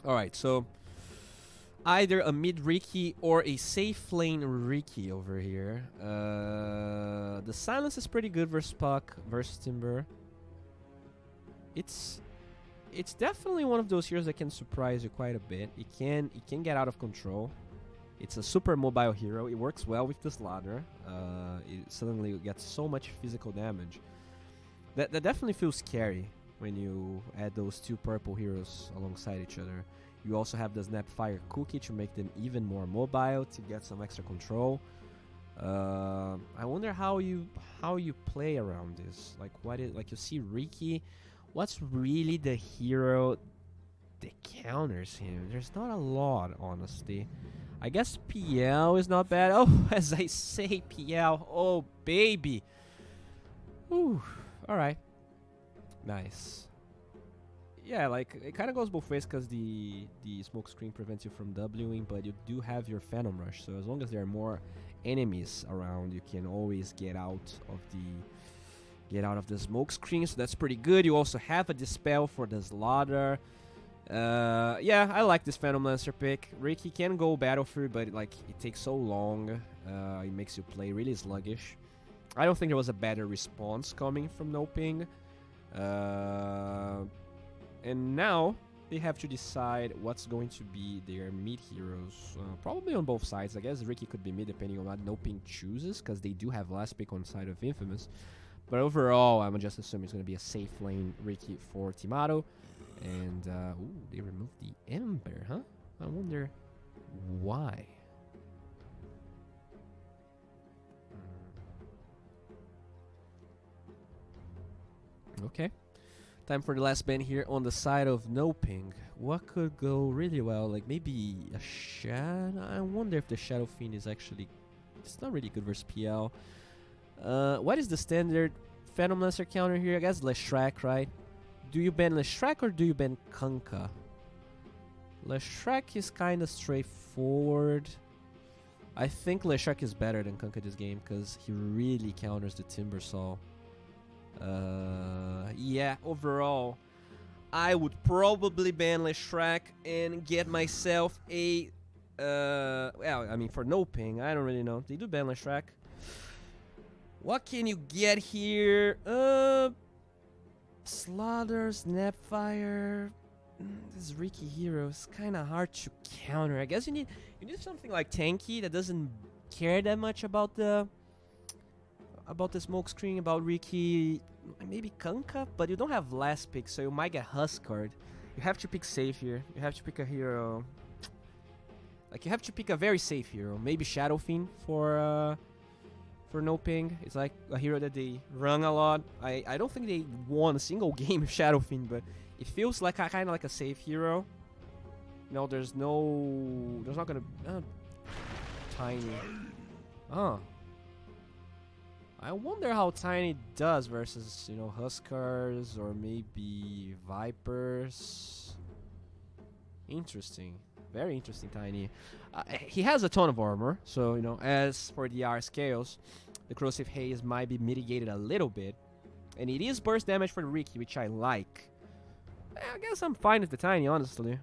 Alright, so either a mid Riki or a safe lane Riki over here. The silence is pretty good versus Puck, versus Timber. It's definitely one of those heroes that can surprise you quite a bit. It can get out of control. It's a super mobile hero. It works well with this ladder. It suddenly gets so much physical damage. That definitely feels scary when you add those two purple heroes alongside each other. You also have the Snapfire cookie to make them even more mobile, to get some extra control. I wonder how you play around this. Like you see Riki. What's really the hero that counters him? There's not a lot, honestly. I guess PL is not bad. Oh, as I say, PL. Oh, baby. Ooh. Alright. Nice. Yeah, like, it kind of goes both ways because the smoke screen prevents you from Wing, but you do have your Phantom Rush. So as long as there are more enemies around, you can always get out of the smoke screen. So that's pretty good. You also have a Dispel for the StarLadder. Yeah, I like this Phantom Lancer pick. Riki can go Battlefield, but like it takes so long. It makes you play really sluggish. I don't think there was a better response coming from NoPing. And now they have to decide what's going to be their mid heroes. Probably on both sides. I guess Riki could be mid depending on what NoPing chooses, because they do have last pick on side of Infamous. But overall, I'm just assuming it's going to be a safe lane Riki for Timato. And, ooh, they removed the Ember, huh? I wonder why. Okay. Time for the last ban here on the side of NoPing. What could go really well? Like maybe a Shadow? I wonder if the Shadow Fiend is actually... It's not really good versus PL. What is the standard Phantom Lancer counter here? I guess Leshrac, right? Do you ban Leshrac or do you ban Kunkka? Leshrac is kind of straightforward. I think Leshrac is better than Kunkka this game because he really counters the Timbersaw. Yeah, overall, I would probably ban Leshrac and get myself a... well, I mean, for NoPing, I don't really know. They do ban Leshrac. What can you get here? StarLadder, Snapfire. This Riki hero is kind of hard to counter. I guess you need something like tanky that doesn't care that much about the smoke screen, about Riki. Maybe Kunkka, but you don't have last pick, so you might get Huskard. You have to pick safe here. You have to pick a hero. Like you have to pick a very safe hero. Maybe Shadow Fiend for NoPing. It's like a hero that they run a lot. I don't think they won a single game with Shadow Fiend, but it feels like kind of like a safe hero. No, there's not gonna Tiny. I wonder how Tiny does versus, you know, Huskars or maybe Vipers. Interesting. Very interesting, Tiny. He has a ton of armor, so, you know, as for the R scales, the Corrosive Haze might be mitigated a little bit. And it is burst damage for the Riki, which I like. I guess I'm fine with the Tiny, honestly.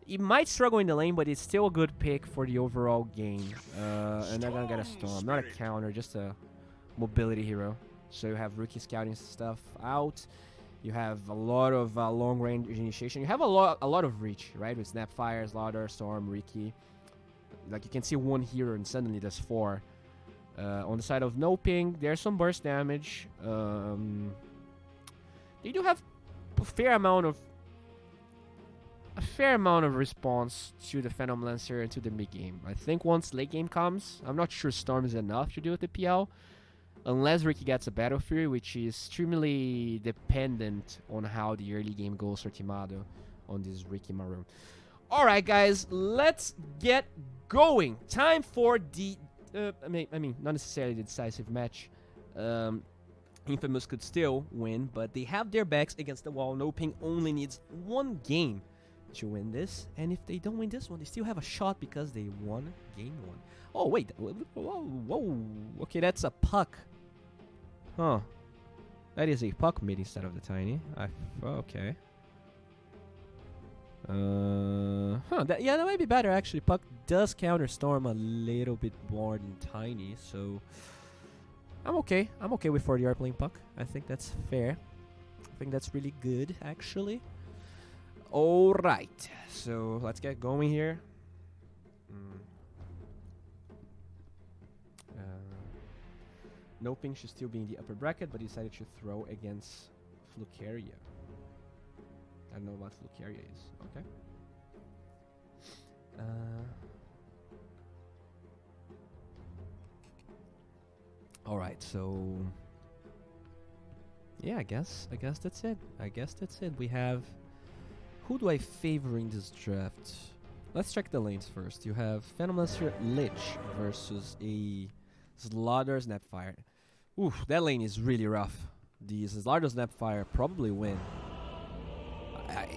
It might struggle in the lane, but it's still a good pick for the overall game. And they're gonna get a Storm. Not a counter, just a mobility hero. So you have Riki scouting stuff out. You have a lot of long-range initiation. You have a lot of reach, right? With Snapfire, StarLadder, Storm, Riki. Like, you can see one hero and suddenly there's 4. On the side of NoPing, there's some burst damage. They do have a fair amount of response to the Phantom Lancer and to the mid game. I think once late game comes, I'm not sure Storm is enough to deal with the PL. Unless Riki gets a Battle Fury, which is extremely dependent on how the early game goes for Timato on this Riki Maroon. Alright guys, let's get going. Time for the... I mean, not necessarily the decisive match. Infamous could still win, but they have their backs against the wall. NoPing only needs 1 game to win this, and if they don't win this one, they still have a shot because they won game 1. Oh wait, whoa, okay, that's a puck. Huh. That is a puck mid instead of the tiny. Okay. Yeah, that might be better actually. Puck does counter Storm a little bit more than tiny, so I'm okay. I'm okay with 40R playing puck. I think that's fair. I think that's really good actually. All right, so let's get going here. NoPing should still be in the upper bracket, but decided to throw against Flucaria. I don't know what Flucaria is. Okay. All right, so yeah, I guess that's it. We have, who do I favor in this draft? Let's check the lanes first. You have Phenomancer Lich versus a StarLadder Snapfire. Oof, that lane is really rough. The StarLadder Snapfire probably win.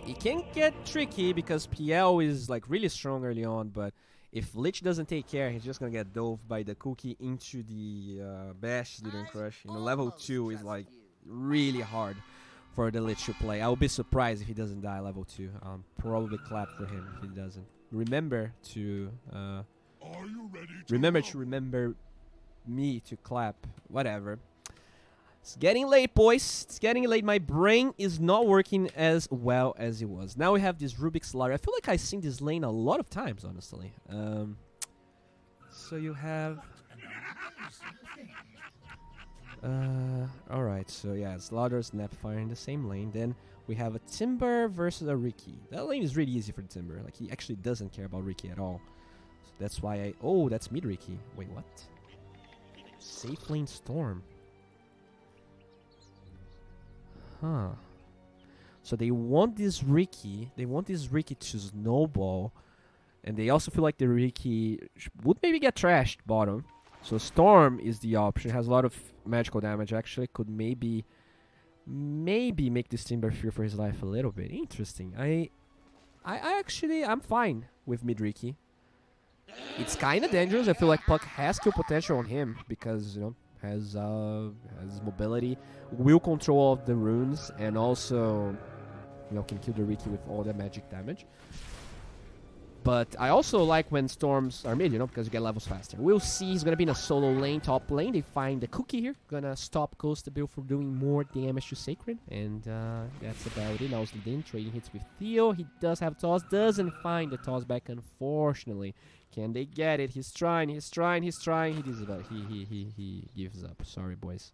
It can get tricky because PL is like really strong early on, but if Lich doesn't take care, he's just gonna get dove by the cookie into the Bash Leader Crush. You know, level 2 is like really hard for the Lich to play. I would be surprised if he doesn't die level 2. Probably clap for him if he doesn't. Remember to remember me to clap. Whatever. It's getting late, boys. It's getting late. My brain is not working as well as it was. Now we have this Rubik's Ladder. I feel like I've seen this lane a lot of times, honestly. So you have... Alright, so yeah, it's Ladder, Snapfire in the same lane. Then we have a Timber versus a Riki. That lane is really easy for the Timber. Like, he actually doesn't care about Riki at all. So that's why I... Oh, that's mid Riki. Wait, what? Safe lane Storm. Huh. So they want this Riki. They want this Riki to snowball. And they also feel like the Riki would maybe get trashed bottom. So Storm is the option. Has a lot of magical damage. Actually, could maybe make this Timber fear for his life a little bit. Interesting. I'm fine with mid Riki. It's kind of dangerous. I feel like Puck has kill potential on him because, you know, has mobility, will control all of the runes, and also, you know, can kill the Riki with all the magic damage. But I also like when Storms are mid, you know, because you get levels faster. We'll see. He's going to be in a solo lane, top lane. They find the cookie here. Going to stop Costa Bill from doing more damage to Sacred. And that's about it. Now Slidin trading hits with Theo. He does have toss. Doesn't find the toss back, unfortunately. Can they get it? He's trying. He gives up. Sorry, boys.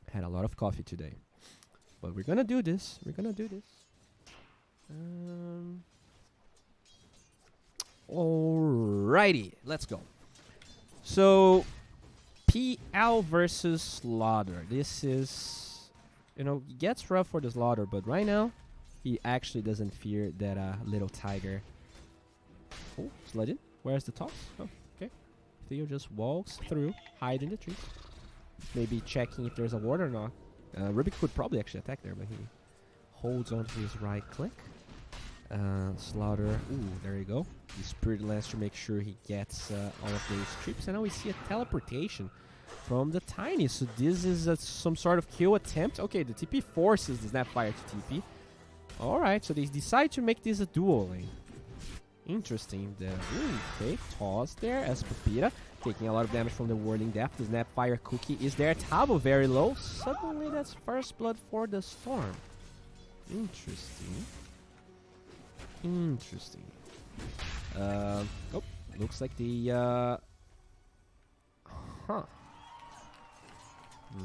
Had a lot of coffee today. But we're going to do this. Alrighty, let's go. So, PL versus StarLadder. This is, you know, it gets rough for the StarLadder, but right now, he actually doesn't fear that little tiger. Oh, Sledin. Where's the toss? Oh, okay. Theo just walks through, hide in the trees. Maybe checking if there's a ward or not. Rubik could probably actually attack there, but he holds on to his right click. StarLadder. Ooh, there you go. The Spirit Lance to make sure he gets all of those trips. And now we see a teleportation from the Tiny. So this is some sort of kill attempt. Okay, the TP forces the Snapfire to TP. Alright, so they decide to make this a dual lane. Interesting. Okay, toss there as Papira, taking a lot of damage from the Whirling Death. The Snapfire cookie is there. Tabo very low. Suddenly that's first blood for the Storm. Interesting. Oh, looks like the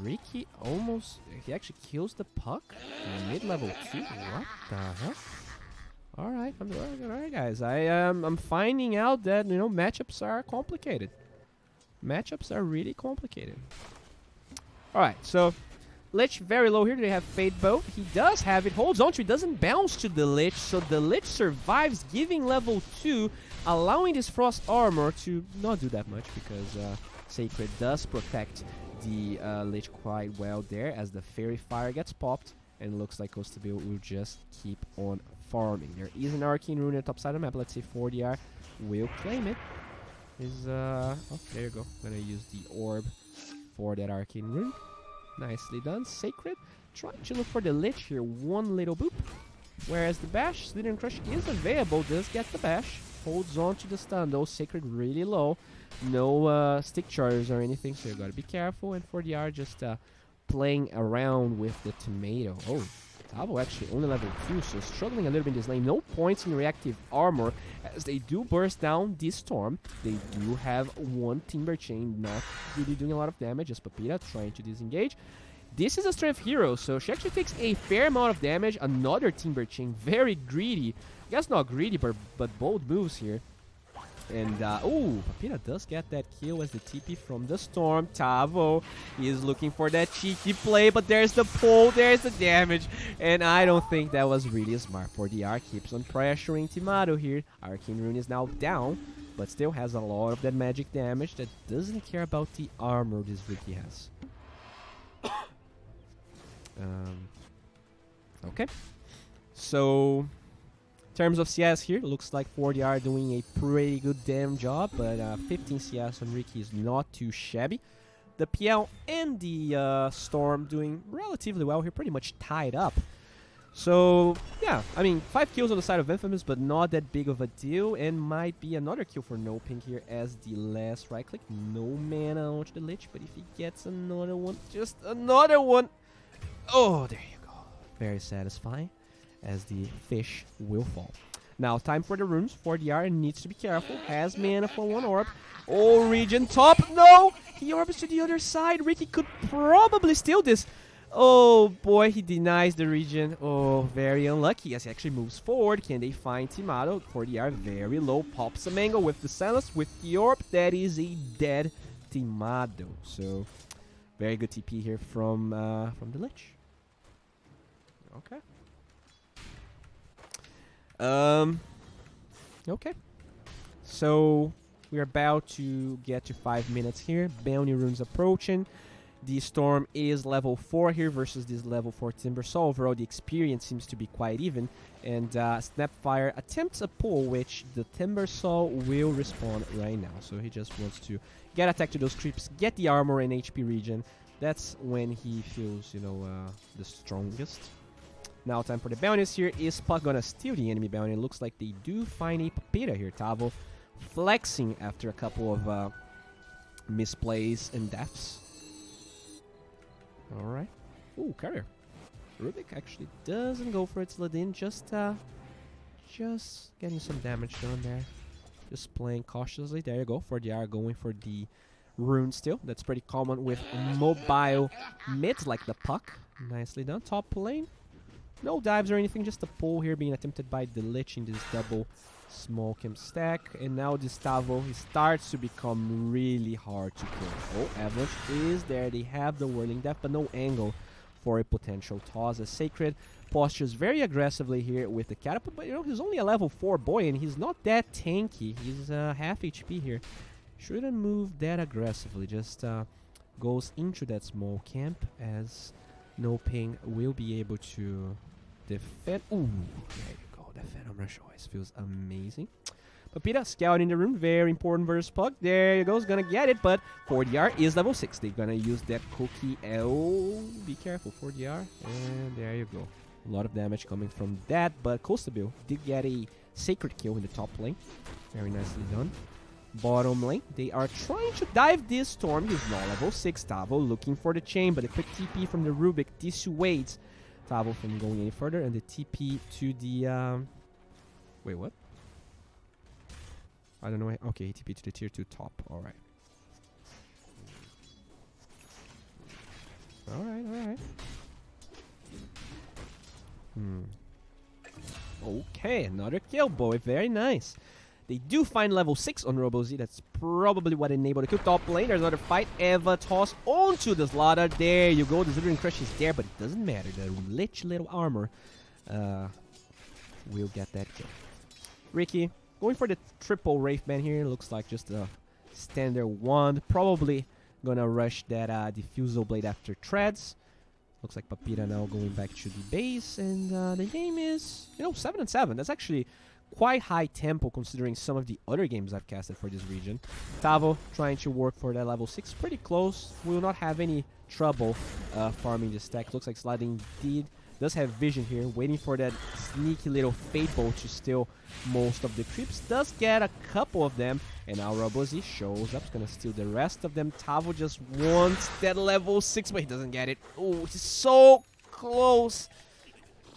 Riki almost, he actually kills the Puck mid level 2. What the heck? Alright, alright guys. I'm finding out that, you know, matchups are complicated. Matchups are really complicated. Alright, so Lich very low here. They have Fade Bow. He does have it. Holds on to it. Doesn't bounce to the Lich. So the Lich survives, giving level 2, allowing this Frost Armor to not do that much because Sacred does protect the Lich quite well there as the Fairy Fire gets popped. And it looks like Costa Bill will just keep on farming. There is an Arcane Rune at the top side of the map. Let's see 4DR will claim it. Oh, there you go. I'm going to use the Orb for that Arcane Rune. Nicely done. Sacred trying to look for the Lich here. One little boop. Whereas the Bash, Slither and Crush is available. Does get the Bash. Holds on to the stun though. Sacred really low. No stick chargers or anything, so you gotta be careful. And for the R, just playing around with the tomato. Oh, Tavo actually only level 2, so struggling a little bit in this lane. No points in reactive armor as they do burst down this storm. They do have one Timber Chain, not really doing a lot of damage as Papita trying to disengage. This is a strength hero, so she actually takes a fair amount of damage. Another Timber Chain, very greedy. I guess not greedy, but bold moves here. And, oh, Papita does get that kill as the TP from the storm. Tavo, he is looking for that cheeky play, but there's the pull, there's the damage. And I don't think that was really smart for the R. Keeps on pressuring Timado here. Arcane Rune is now down, but still has a lot of that magic damage that doesn't care about the armor this Ricky has. Okay. So terms of CS here, looks like 4D are doing a pretty good damn job, but 15 CS on Ricky is not too shabby. The PL and the Storm doing relatively well here, pretty much tied up. So, yeah, I mean, 5 kills on the side of Infamous, but not that big of a deal, and might be another kill for NoPing here as the last right click. No mana onto the Lich, but if he gets another one, just another one. Oh, there you go. Very satisfying, as the fish will fall. Now, time for the runes. 4DR needs to be careful. Has mana for one orb. Oh, region top. No! He orbs to the other side. Ricky could probably steal this. Oh, boy, he denies the region. Oh, very unlucky as he actually moves forward. Can they find Timado? 4DR very low. Pops a mango with the silence. With the orb, that is a dead Timado. So, very good TP here from the Lich. Okay. Okay. So we're about to get to 5 minutes here. Bounty runes approaching. The Storm is level 4 here versus this level 4 Timber. So overall the experience seems to be quite even. And Snapfire attempts a pull, which the Timber Saw will respawn right now. So he just wants to get attack to those creeps, get the armor and HP regen. That's when he feels, you know, the strongest. Now time for the bounties here. Is Puck gonna steal the enemy bounty? It looks like they do find a Papita here. Tavo flexing after a couple of misplays and deaths. Alright. Ooh, carrier. Rubik actually doesn't go for it. Sladin just getting some damage done there. Just playing cautiously. There you go. 4DR going for the rune still. That's pretty common with mobile mids like the Puck. Nicely done. Top lane. No dives or anything, just a pull here being attempted by the Lich in this double small camp stack. And now this Tavo, he starts to become really hard to kill. Oh, Avalanche is there. They have the Whirling Death, but no angle for a potential toss. As Sacred postures very aggressively here with the Catapult, but you know, he's only a level 4 boy and he's not that tanky. He's half HP here. Shouldn't move that aggressively, just goes into that small camp as NoPing will be able to defend. Ooh, there you go. The Phantom Rush always feels amazing. Papita scouting the room. Very important versus Puck. There you go. He's gonna get it, but 4DR is level 6. They're gonna use that cookie. Oh, be careful, 4DR. And there you go. A lot of damage coming from that, but Costabil did get a Sacred kill in the top lane. Very nicely done. Bottom lane, they are trying to dive this Storm. He's now level 6. Tavo looking for the chain, but a quick TP from the Rubik dissuades Tavo from going any further. And the TP to the... Wait, what? I don't know. Okay, he TP to the tier 2 top. Alright. Alright. Okay, another kill, boy. Very nice. They do find level 6 on RoboZ. That's probably what enabled the kill. Top lane, there's another fight. Eva toss onto the StarLadder. There you go. The Slithering Crush is there, but it doesn't matter. The Lich little armor will get that kill. Ricky going for the triple Wraithband here. Looks like just a standard wand. Probably gonna rush that Diffusal Blade after Treads. Looks like Papita now going back to the base. And the game is, you know, 7-7. That's actually quite high tempo considering some of the other games I've casted for this region. Tavo trying to work for that level 6, pretty close. We will not have any trouble farming this stack. Looks like Sliding does have vision here, waiting for that sneaky little Fate Bolt to steal most of the creeps. Does get a couple of them, and now Robozy shows up, gonna steal the rest of them. Tavo just wants that level 6, but he doesn't get it. Oh, he's so close.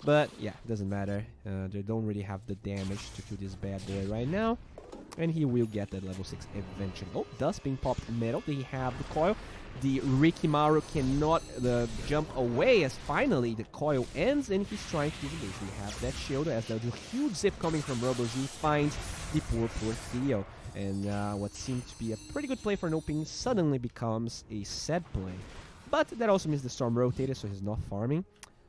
But yeah, doesn't matter. They don't really have the damage to kill this bad boy right now. And he will get that level 6 eventually. Oh, dust being popped middle. They have the coil. The Rikimaru cannot jump away as finally the coil ends, and he's trying to basically have that shield as the huge zip coming from Robo-Z finds the poor Theo. And what seemed to be a pretty good play for NoPing suddenly becomes a sad play. But that also means the Storm rotated, so he's not farming.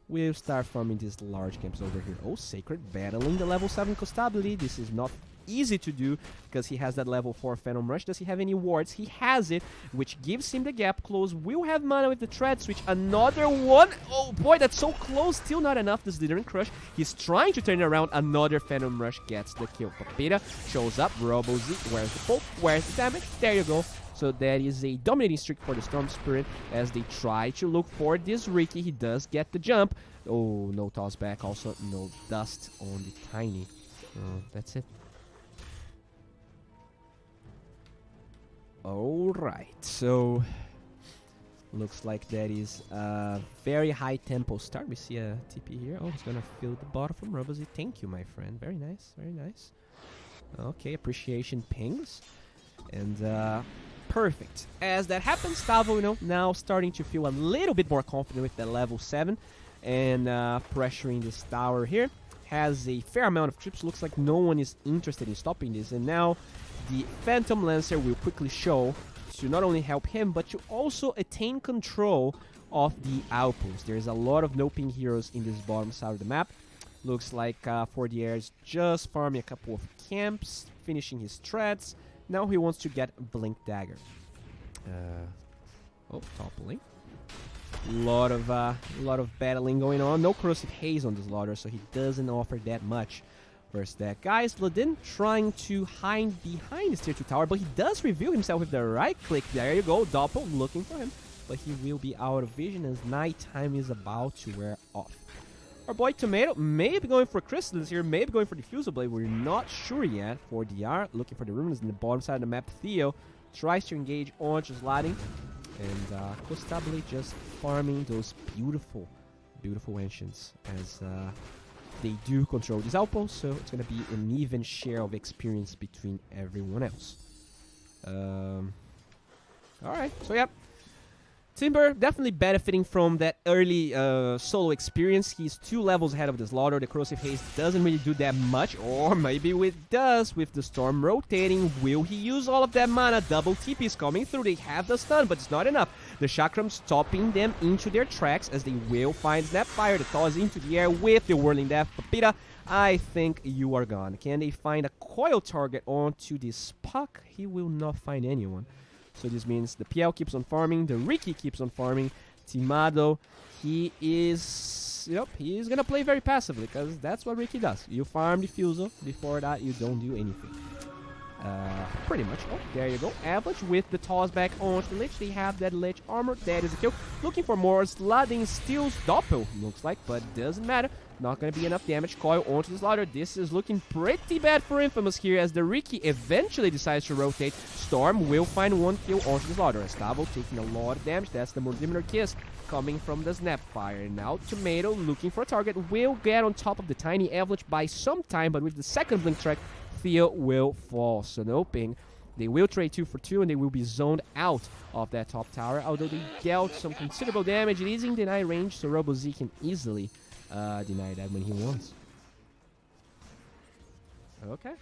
We'll start farming these large camps over here. Oh, Sacred battling the level 7 Constabulary. This is not easy to do because he has that level 4 Phantom Rush. Does he have any wards? He has it, which gives him the gap close. Will have mana with the Tread Switch. Another one. Oh boy, that's so close. Still not enough. The Slithering Crush. He's trying to turn it around. Another Phantom Rush gets the kill. Papita shows up. Robo-Z. Where's the poke? Where's the damage? There you go. So that is a dominating streak for the Storm Spirit as they try to look for this Riki. He does get the jump. Oh, no toss back. Also, no dust on the Tiny. That's it. Alright, so looks like that is a very high tempo start. We see a TP here. Oh, he's gonna fill the bottom from Robozy. Thank you, my friend. Very nice, very nice. Okay, appreciation pings. And perfect. As that happens, Tavo, now starting to feel a little bit more confident with the level 7 and pressuring this tower here. Has a fair amount of trips. Looks like no one is interested in stopping this, and now the Phantom Lancer will quickly show to not only help him, but to also attain control of the outpost. There's a lot of NoPing heroes in this bottom side of the map. Looks like For the Air is just farming a couple of camps, finishing his threats. Now he wants to get Blink Dagger. Toppling. Lot of battling going on. No Corrosive Haze on this Slaughter, so he doesn't offer that much. First that guys, Ladin trying to hide behind his tier 2 tower, but he does reveal himself with the right click. There you go, Doppel looking for him, but he will be out of vision as nighttime is about to wear off. Our boy Tomato may be going for Crystals here, maybe going for Diffusal Blade. We're not sure yet. For DR, looking for the runes in the bottom side of the map. Theo tries to engage on sliding, and Constabulary just farming those beautiful, beautiful ancients as they do control these outposts, so it's going to be an even share of experience between everyone else. Alright, so yeah. Timber definitely benefiting from that early solo experience. He's 2 levels ahead of the Slaughter. The Corrosive Haze doesn't really do that much, or maybe it does with the Storm rotating. Will he use all of that mana? Double TPs coming through. They have the stun, but it's not enough. The Chakram stopping them into their tracks as they will find Snapfire. The toss into the air with the Whirling Death. Papita, I think you are gone. Can they find a coil target onto this puck? He will not find anyone. So this means the PL keeps on farming, the Riki keeps on farming, Timado, he is gonna play very passively because that's what Riki does. You farm Diffusal, before that you don't do anything. Pretty much. Oh, there you go. Avalanche with the toss back onto the Lich. They have that Lich armor. That is a kill. Looking for more. Sliding steals Doppel, looks like, but doesn't matter. Not going to be enough damage. Coil onto the Slaughter. This is looking pretty bad for Infamous here as the Riki eventually decides to rotate. Storm will find 1 kill onto the Slaughter. Estavo taking a lot of damage. That's the Mortimer Kiss coming from the Snapfire. Now Tomato looking for a target. Will get on top of the Tiny Avalanche by some time, but with the second Blink track, Theo will fall. So NoPing, they will trade 2 for 2 and they will be zoned out of that top tower. Although they dealt some considerable damage, it is in deny range, so Robo-Z can easily deny that when he wants. Okay.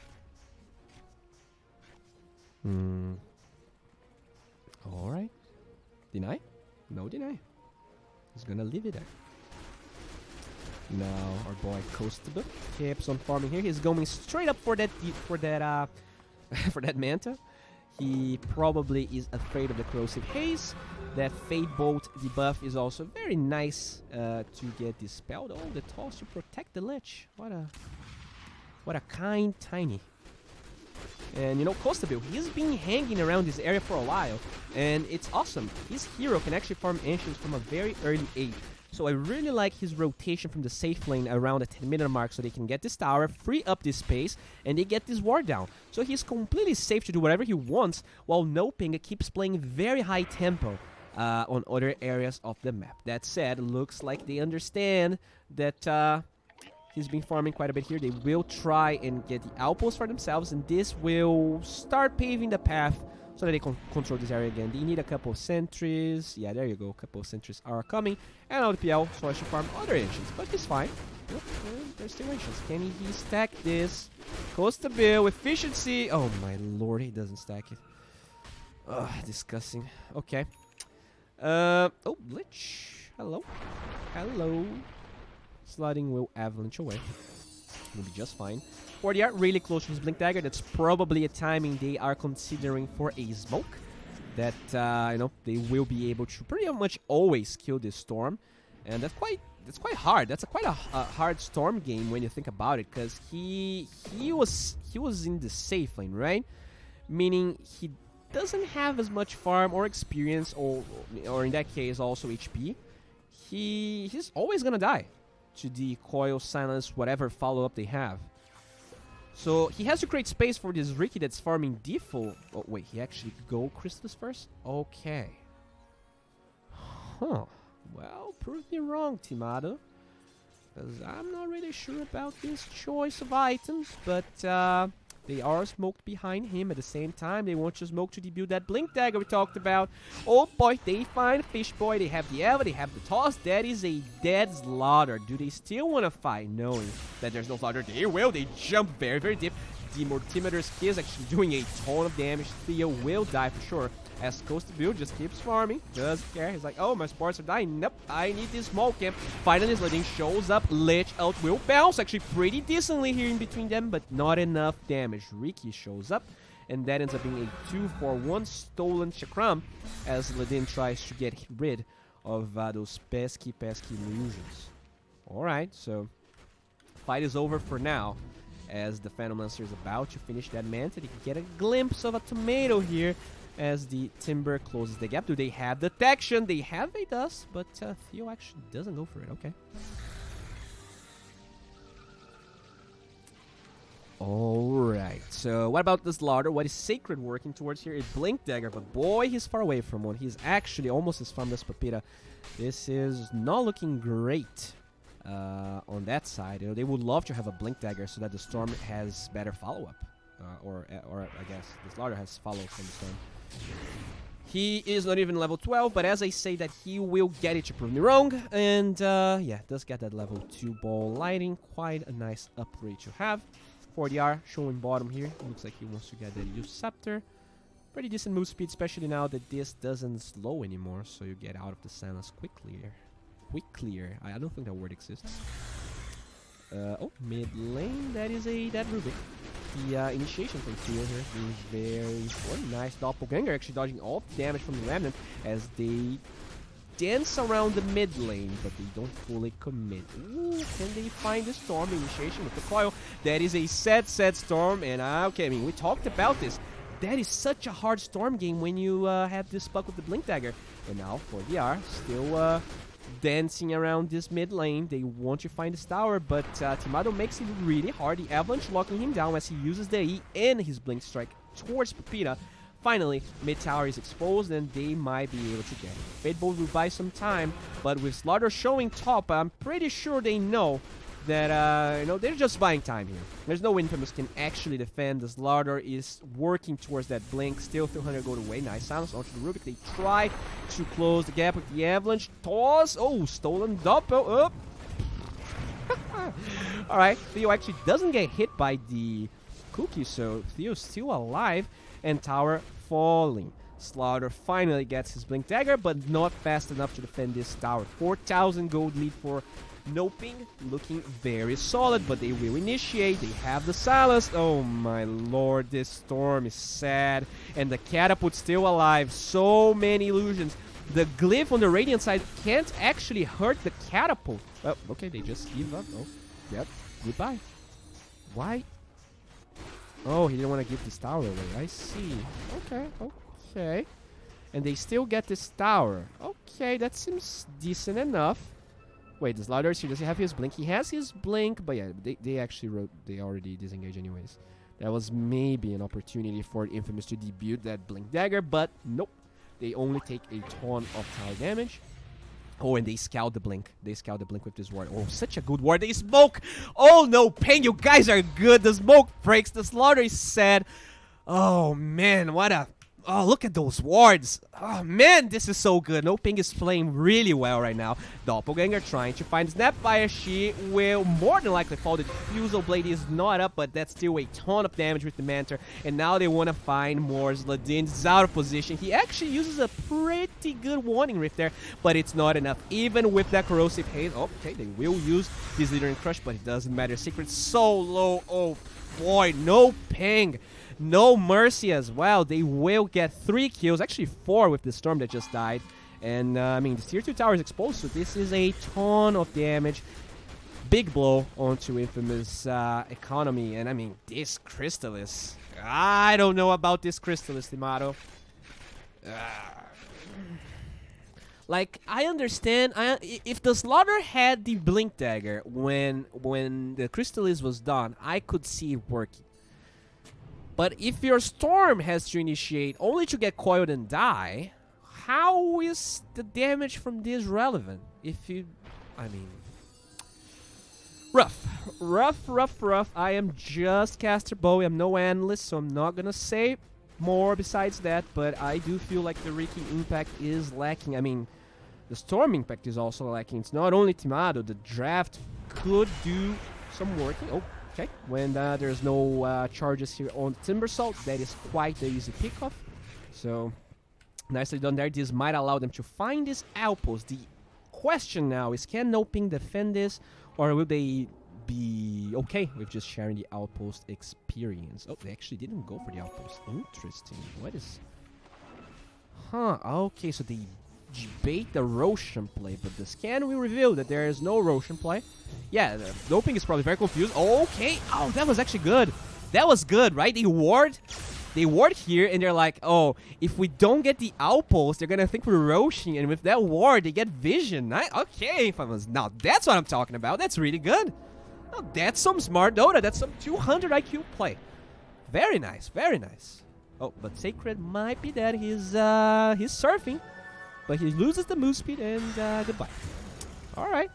Alright. Deny? No deny. He's gonna leave it there. Now our boy Coastable keeps on farming here. He's going straight up for that for that Manta. He probably is afraid of the Corrosive Haze. That Fate Bolt debuff is also very nice to get dispelled. Oh, the toss to protect the Lich. What a What a kind Tiny. And, you know, Costabile, he's been hanging around this area for a while, and it's awesome. His hero can actually farm ancients from a very early age. So I really like his rotation from the safe lane around the 10-minute mark so they can get this tower, free up this space, and they get this ward down. So he's completely safe to do whatever he wants, while NoPing keeps playing very high tempo on other areas of the map. That said, looks like they understand that he's been farming quite a bit here. They will try and get the outpost for themselves, and this will start paving the path so that they can control this area again. They need a couple of sentries. Yeah, there you go. A couple of sentries are coming. And LPL, so I should farm other ancients, but he's fine. Yep, there's still ancients. Can he stack this? Costabile, efficiency. Oh my lord, he doesn't stack it. Ugh, disgusting. Okay. Oh, Glitch. Hello. Hello. Sliding will avalanche away. Will be just fine. 40 are really close to his Blink Dagger. That's probably a timing they are considering for a smoke. That, you know, they will be able to pretty much always kill this Storm. And that's quite hard. That's quite a hard Storm game when you think about it. Because he was in the safe lane, right? Meaning he doesn't have as much farm or experience, or in that case also HP. He's always gonna die to the coil, silence, whatever follow-up they have. So he has to create space for this Riki that's farming default. Oh wait, he actually go Crystallis first? Okay. Huh. Well, prove me wrong, Timado. Because I'm not really sure about this choice of items, but they are smoked behind him at the same time. They want to smoke to debut that Blink Dagger we talked about. Oh boy, they find Fish Boy. They have the Eva, they have the toss. That is a dead StarLadder. Do they still want to fight knowing that there's no StarLadder? They will. They jump very, very deep. The Mortimer's key is actually doing a ton of damage. Theo will die for sure. As Costabile just keeps farming. Doesn't care. He's like, oh, my sports are dying. Nope, I need this smoke camp. Finally, Ledin shows up. Lich out will bounce. Actually, pretty decently here in between them, but not enough damage. Riki shows up, and that ends up being a 2-for-1 stolen Chakram as Ledin tries to get rid of those pesky illusions. Alright, so fight is over for now. As the Phantom Lancer is about to finish that Manta, they can get a glimpse of a tomato here as the Timber closes the gap. Do they have detection? They have a dust, but Theo actually doesn't go for it. Okay. Alright, so what about this StarLadder? What is Sacred working towards here? A Blink Dagger, but boy, he's far away from one. He's actually almost as farmed as Papita. This is not looking great. On that side, you know, they would love to have a Blink Dagger so that the Storm has better follow-up, or I guess the StarLadder has follow from the Storm. He is not even level 12, but as I say that he will get it to prove me wrong, and yeah, does get that level 2 ball lighting, quite a nice upgrade to have. 40R showing bottom here, looks like he wants to get that Scepter. Pretty decent move speed, especially now that this doesn't slow anymore, so you get out of the silence quickly here. Quick clear. I don't think that word exists. Oh, mid lane. That is that Rubik. The initiation from Theo here being very important. Nice Doppelganger actually dodging all the damage from the Remnant as they dance around the mid lane, but they don't fully commit. Ooh, can they find the Storm initiation with the coil? That is a sad Storm, and okay, I mean, we talked about this. That is such a hard Storm game when you have this Puck with the Blink Dagger. And now, 4DR still dancing around this mid lane. They want to find this tower, but Timado makes it really hard. The Avalanche locking him down as he uses the E and his Blink Strike towards Papita. Finally, mid tower is exposed and they might be able to get it. Fatebolt will buy some time, but with StarLadder showing top, I'm pretty sure they know that, you know, they're just buying time here. There's no Infamous can actually defend. The StarLadder is working towards that Blink. Still 300 gold away. Nice silence onto the Rubik. They try to close the gap with the Avalanche. Toss. Oh, stolen Doppel. Up. Alright, Theo actually doesn't get hit by the cookie, so Theo's still alive. And tower falling. StarLadder finally gets his Blink Dagger, but not fast enough to defend this tower. 4,000 gold lead for NoPing, looking very solid, but they will initiate. They have the silence. Oh my lord, this Storm is sad. And the Catapult still alive. So many illusions. The Glyph on the Radiant side can't actually hurt the Catapult. Oh, okay, they just give up. Oh, yep, goodbye. Why? Oh, he didn't want to give this tower away. I see. Okay, okay. And they still get this tower. Okay, that seems decent enough. Wait, the StarLadder, he doesn't have his blink. He has his blink, but yeah, they actually wrote, they already disengaged anyways. That was maybe an opportunity for Infamous to debut that blink dagger, but nope. They only take a ton of tower damage. Oh, and they scout the blink. They scout the blink with this ward. Oh, such a good ward. They smoke. Oh, NoPing, you guys are good. The smoke breaks. The StarLadder is sad. Oh, man, what a... Oh, look at those wards. Oh, man, this is so good. NoPing is playing really well right now. Doppelganger trying to find Snapfire. She will more than likely fall. The Diffusal Blade is not up, but that's still a ton of damage with the Mentor. And now they want to find more. Zladin is out of position. He actually uses a pretty good Warning Rift there, but it's not enough. Even with that Corrosive Haze. Oh, okay, they will use this Leader in Crush, but it doesn't matter. Secret's so low. Oh, boy, NoPing. No mercy as well. They will get 3 kills, actually 4 with the Storm that just died. And, I mean, the tier 2 tower is exposed, so this is a ton of damage. Big blow onto Infamous economy. And, I mean, this Crystallis. I don't know about this Crystallis, Timato. Like, I understand. If the StarLadder had the Blink Dagger when the Crystallis was done, I could see it working. But if your Storm has to initiate only to get coiled and die, how is the damage from this relevant? If you... I mean... Rough. Rough. I am just Caster Bowie. I'm no analyst, so I'm not gonna say more besides that. But I do feel like the Riki impact is lacking. I mean, the Storm impact is also lacking. It's not only Timado. The draft could do some working. Oh. Okay, when there's no charges here on Timbersault, that is quite the easy pickoff. So, nicely done there. This might allow them to find this outpost. The question now is, can NoPing defend this, or will they be okay with just sharing the outpost experience? Oh, they actually didn't go for the outpost. Interesting. What is... Huh, okay, so they bait the Roshan play, but the scan will reveal that there is no Roshan play. Yeah, the NoPing is probably very confused. Okay, oh, that was actually good. That was good, right? They ward here, and they're like, oh, if we don't get the outpost, they're gonna think we're Roshan, and with that ward, they get vision. Okay, now that's what I'm talking about. That's really good. Now, that's some smart Dota. That's some 200 IQ play. Very nice, very nice. Oh, but Sacred might be dead. He's surfing. But he loses the move speed, and goodbye. Alright.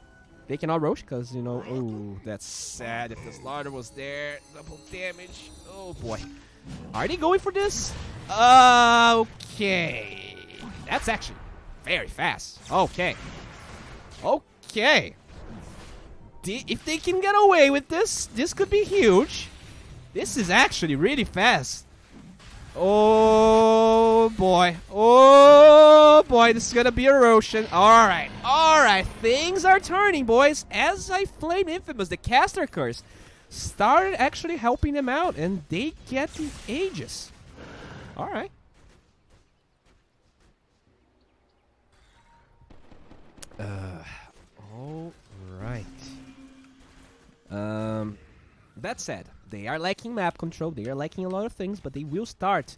They cannot Rosh because, you know, oh, that's sad. If the StarLadder was there, double damage. Oh, boy. Are they going for this? Okay. That's actually very fast. Okay. Okay. If they can get away with this, this could be huge. This is actually really fast. Oh boy. Oh boy, this is gonna be a Roshan. Alright, alright. Things are turning, boys. As I flamed Infamous, the caster curse started actually helping them out, and they get the Aegis. Alright. Alright. That said, they are lacking map control, they are lacking a lot of things, but they will start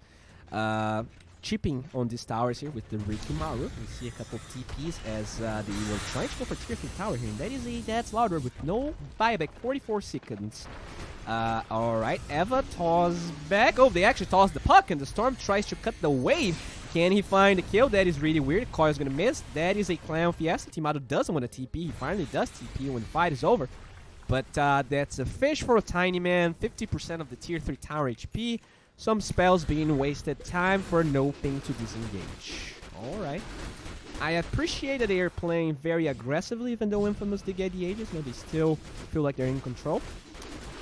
chipping on these towers here with the Rikimaru. We see a couple of TPs as they were trying to go for tier 3 tower here, and that is a dead StarLadder with no buyback, 44 seconds. Alright, Eva toss back. Oh, they actually toss the puck, and the Storm tries to cut the wave. Can he find the kill? That is really weird. Coil's gonna miss. That is a Clown Fiesta. Timado doesn't want to TP. He finally does TP when the fight is over. But that's a fish for a tiny man. 50% of the tier 3 tower HP. Some spells being wasted. Time for NoPing to disengage. Alright. I appreciate that they are playing very aggressively, even though Infamous did get the Aegis. No, they still feel like they're in control.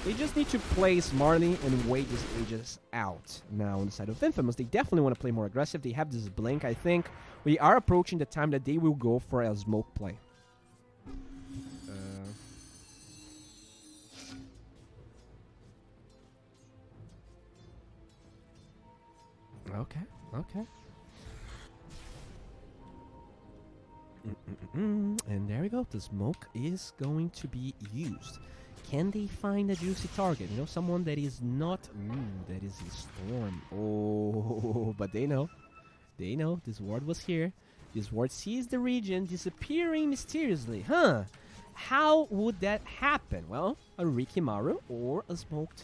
They just need to play smartly and wait this Aegis out. Now, on the side of Infamous, they definitely want to play more aggressive. They have this blink, I think. We are approaching the time that they will go for a smoke play. Okay, okay. And there we go. The smoke is going to be used. Can they find a juicy target? You know, someone that is not... that is a Storm. Oh, but they know. They know. This ward was here. This ward sees the region disappearing mysteriously. Huh. How would that happen? Well, a Rikimaru or a smoked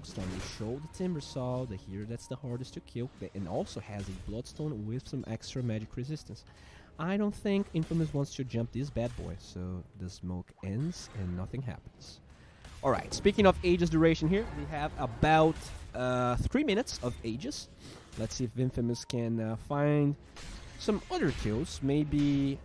Storm. They show the Timbersaw, the hero that's the hardest to kill, and also has a Bloodstone with some extra magic resistance. I don't think Infamous wants to jump this bad boy, so the smoke ends and nothing happens. Alright, speaking of Aegis duration here, we have about 3 minutes of Aegis. Let's see if Infamous can find some other kills. Maybe,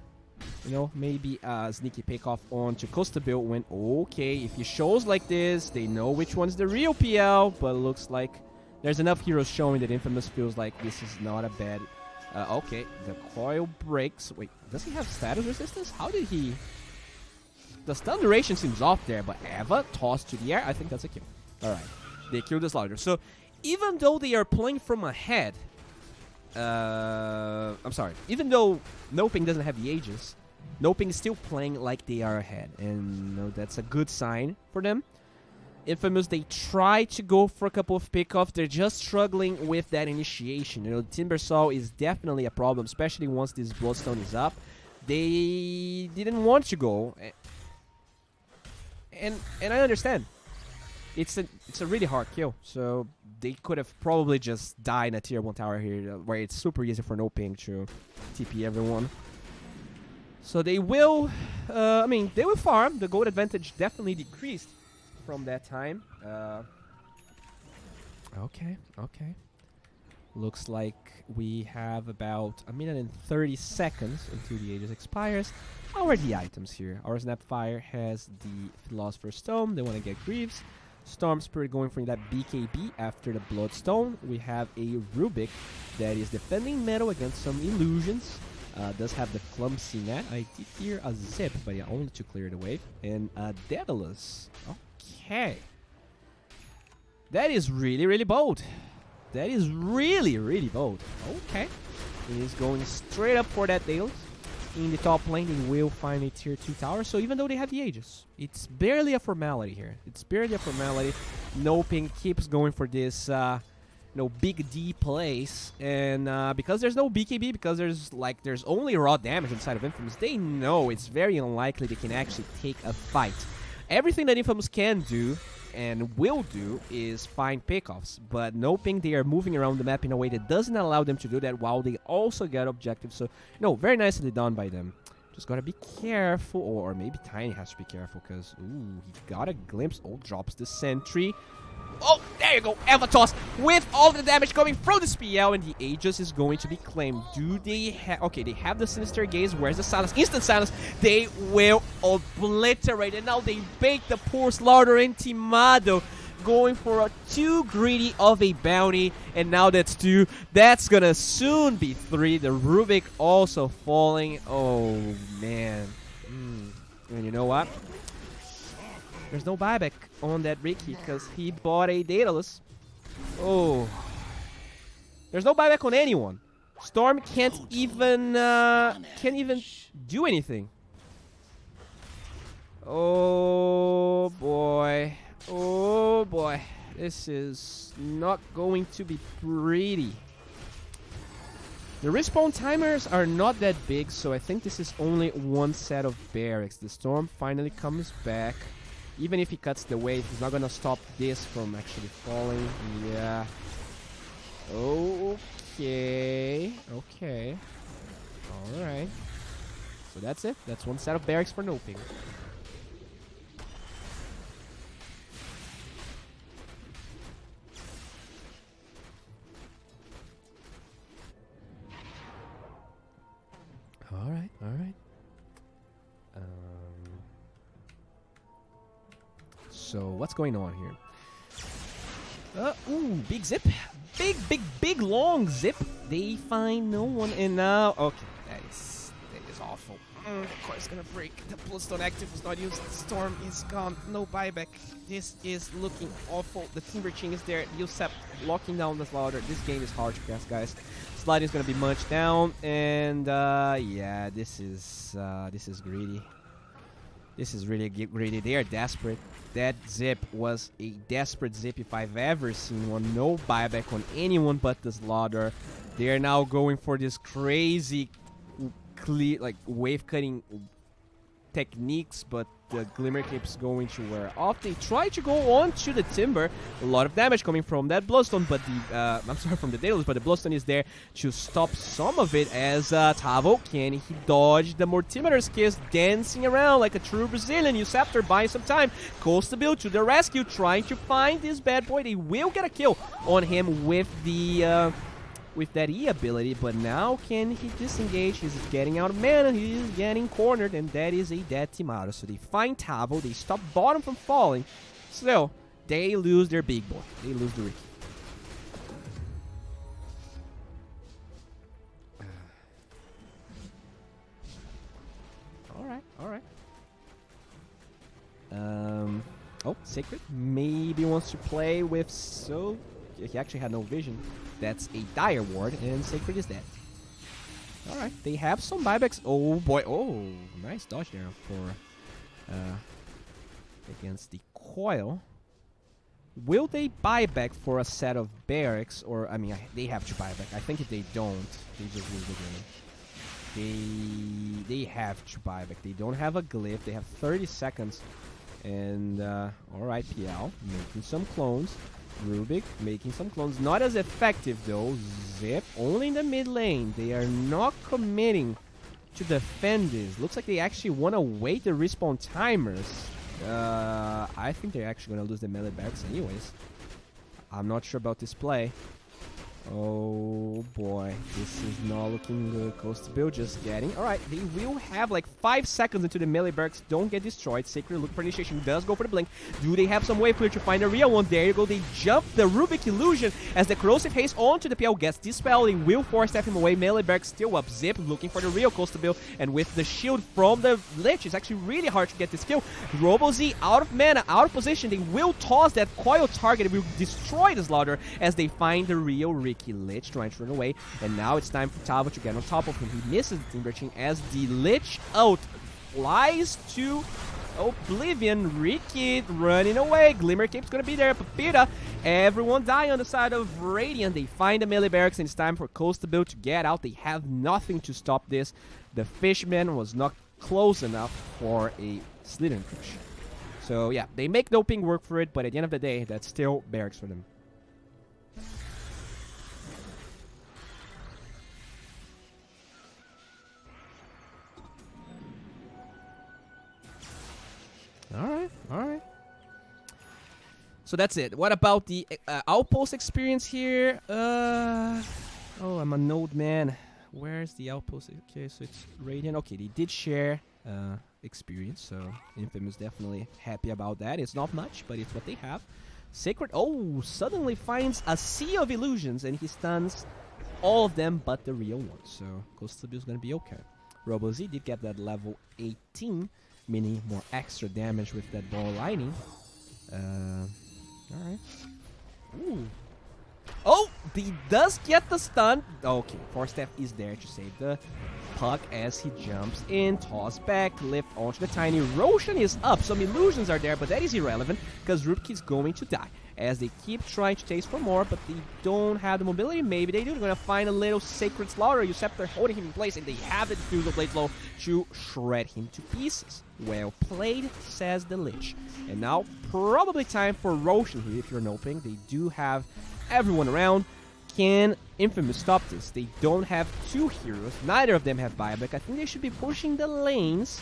you know, maybe a sneaky pickoff on to Costa Bill when, okay, if he shows like this, they know which one's the real PL, but it looks like there's enough heroes showing that Infamous feels like this is not a bad... okay, the coil breaks. Wait, does he have status resistance? How did he... The stun duration seems off there, but Eva tossed to the air. I think that's a kill. Alright, they killed the StarLadder. So, even though they are playing from ahead... I'm sorry. Even though NoPing doesn't have the Aegis, NoPing is still playing like they are ahead. And you know, that's a good sign for them. Infamous, they try to go for a couple of pickoffs. They're just struggling with that initiation. You know, Timbersaw is definitely a problem, especially once this Bloodstone is up. They didn't want to go. And I understand. It's a really hard kill. So they could have probably just died in a tier 1 tower here, where it's super easy for NoPing to TP everyone. So they will, I mean, they will farm. The gold advantage definitely decreased from that time. Okay. Looks like we have about 1 minute and 30 seconds until the Aegis expires. How are the items here? Our Snapfire has the Philosopher's Stone. They want to get Greaves. Storm Spirit going for that BKB after the Bloodstone. We have a Rubik that is defending metal against some illusions. Does have the Clumsy Net. I did hear a Zip, but yeah, only to clear the wave. And Daedalus. Okay. That is really, really bold. That is really, really bold. Okay. He is going straight up for that Daedalus. In the top lane, they will find a tier 2 tower. So even though they have the Aegis, it's barely a formality here. It's barely a formality. NoPing keeps going for this, big D plays. And because there's no BKB, because there's only raw damage inside of Infamous, they know it's very unlikely they can actually take a fight. Everything that Infamous can do and will do is find pickoffs, but NoPing, they are moving around the map in a way that doesn't allow them to do that while they also get objectives. So, very nicely done by them. Just gotta be careful, or maybe Tiny has to be careful, because, he got a glimpse. Drops the sentry. Oh, there you go, Avatos, with all the damage coming from the SPL, and the Aegis is going to be claimed. Do they have... Okay, they have the Sinister Gaze. Where's the silence? Instant silence. They will obliterate, and now they bait the poor StarLadder and Timado, going for a too greedy of a bounty, and now that's 2. That's gonna soon be 3. The Rubik also falling. Oh, man. And you know what? There's no buyback on that Ricky because he bought a Daedalus. Oh. There's no buyback on anyone. Storm can't even do anything. Oh boy. Oh boy. This is not going to be pretty. The respawn timers are not that big, so I think this is only one set of barracks. The Storm finally comes back. Even if he cuts the wave, he's not gonna stop this from actually falling. Yeah. Okay. Okay. Alright. So that's it. That's one set of barracks for NoPing. Alright, alright. So what's going on here? Big zip. Big long zip. They find no one, and now... Okay, that is awful. Of course, it's gonna break. The Bloodstone active was not used. The Storm is gone. No buyback. This is looking awful. The Timber Ching is there. Yusep locking down the StarLadder. This game is hard to guess, guys. Sliding is gonna be munched down, and yeah, this is greedy. This is really greedy. They are desperate. That zip was a desperate zip if I've ever seen one. No buyback on anyone but the StarLadder. They are now going for this crazy, like wave cutting techniques, but the Glimmer keeps going to wear off. They try to go on to the Timber. A lot of damage coming from that Bloodstone, but the I'm sorry, from the Daedalus, but the Bloodstone is there to stop some of it as Tavo, can he dodge the Mortimer's Kiss, dancing around like a true Brazilian. Usurper buying some time. Costa to the rescue, trying to find this bad boy. They will get a kill on him with the with that E ability, but now can he disengage? He's getting out of mana, he's getting cornered, and that is a dead Timado. So they find Tavo, they stop bottom from falling. Still, they lose their big boy. They lose the Ricky. Alright. Oh, Sacred maybe wants to play with, so he actually had no vision. That's a Dire Ward, and Sacred is dead. Alright, they have some buybacks. Oh boy, oh, nice dodge there for against the Coil. Will they buy back for a set of barracks, or, I mean, they have to buy back. I think if they don't, they just lose the game. They have to buy back. They don't have a glyph. They have 30 seconds. And, alright, PL, making some clones. Rubik making some clones. Not as effective, though. Zip, only in the mid lane. They are not committing to defend this. Looks like they actually want to wait the respawn timers. I think they're actually going to lose the melee barracks anyways. I'm not sure about this play. Oh boy, this is not looking good. Costa Bill just getting. Alright, they will have like 5 seconds into the melee barracks. Don't get destroyed. Sacred look for initiation. Does go for the blink. Do they have some wave clear to find a real one? There you go. They jump the Rubik illusion as the corrosive haze onto the PL gets dispelled. They will force step him away. Melee barracks still up. Zip looking for the real Costa Bill, and with the shield from the Lich, it's actually really hard to get this kill. Robo Z out of mana, out of position. They will toss that coil target. It will destroy the StarLadder as they find the real Ricky Lich trying to run away, and now it's time for Tavo to get on top of him. He misses the Timber Chain as the Lich out flies to oblivion. Ricky running away. Glimmer Cape's gonna be there. Papita, everyone die on the side of Radiant. They find the melee barracks, and it's time for Costa Bill to get out. They have nothing to stop this. The Fishman was not close enough for a Slither Crush. So yeah, they make NoPing work for it, but at the end of the day, that's still barracks for them. Alright. So that's it. What about the outpost experience here? Oh, I'm a node man. Where's the outpost? Okay, so it's Radiant. Okay, they did share experience, so Infamous definitely happy about that. It's not much, but it's what they have. Sacred, oh, suddenly finds a sea of illusions, and he stuns all of them but the real one. So Costa Bill's gonna be okay. Robo Z did get that level 18. Meaning more extra damage with that ball lightning. Alright. Ooh. Oh! He does get the stun. Okay, Force Staff is there to save the puck as he jumps in. Toss back, lift onto the tiny. Roshan is up. Some illusions are there, but that is irrelevant because Rubik is going to die. As they keep trying to taste for more, but they don't have the mobility. Maybe they do. They're going to find a little Sacred StarLadder. Usurper holding him in place, and they have the Diffusal Blade Low to shred him to pieces. Well played, says the Lich. And now, probably time for Roshan here. If you're NoPing, they do have everyone around. Can Infamous stop this? They don't have two heroes. Neither of them have buyback. I think they should be pushing the lanes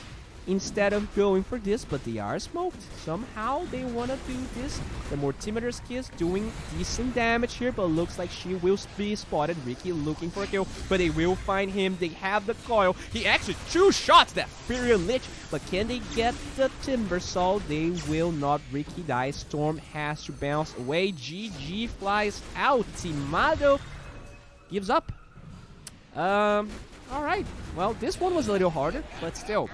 instead of going for this, but they are smoked. Somehow they want to do this. The Mortimer's Kiss doing decent damage here, but looks like she will be spotted. Ricky looking for a kill, but they will find him. They have the coil. He actually two shots that Furious Lich, but can they get the Timber Saw? They will not. Ricky dies. Storm has to bounce away. GG flies out. Timado gives up. Alright. Well, this one was a little harder, but still.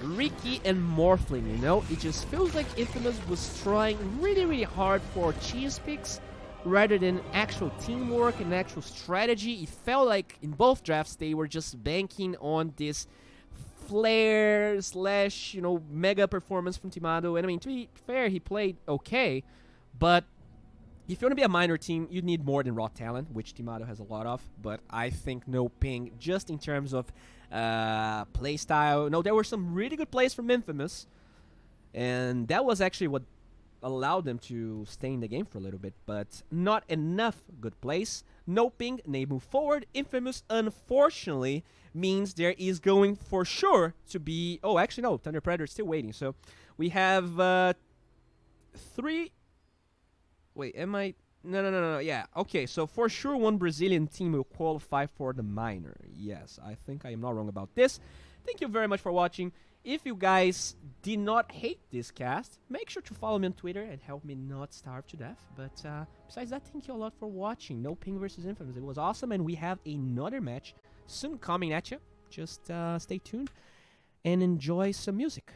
Ricky and Morphling, you know? It just feels like Infamous was trying really hard for cheese picks rather than actual teamwork and actual strategy. It felt like in both drafts they were just banking on this flair slash, you know, mega performance from Timado. And I mean, to be fair, he played okay, but if you want to be a minor team, you need more than raw talent, which Timado has a lot of. But I think NoPing, just in terms of play style, no, there were some really good plays from Infamous, and that was actually what allowed them to stay in the game for a little bit, but not enough good plays. NoPing, they move forward. Infamous, unfortunately, means there is going for sure to be... Oh, actually, no. Thunder Predator is still waiting. So we have 3... Wait, am I... No. Yeah, okay. So for sure one Brazilian team will qualify for the minor. Yes, I think I am not wrong about this. Thank you very much for watching. If you guys did not hate this cast, make sure to follow me on Twitter and help me not starve to death. But besides that, thank you a lot for watching. NoPing versus Infamous. It was awesome, and we have another match soon coming at you. Just stay tuned and enjoy some music.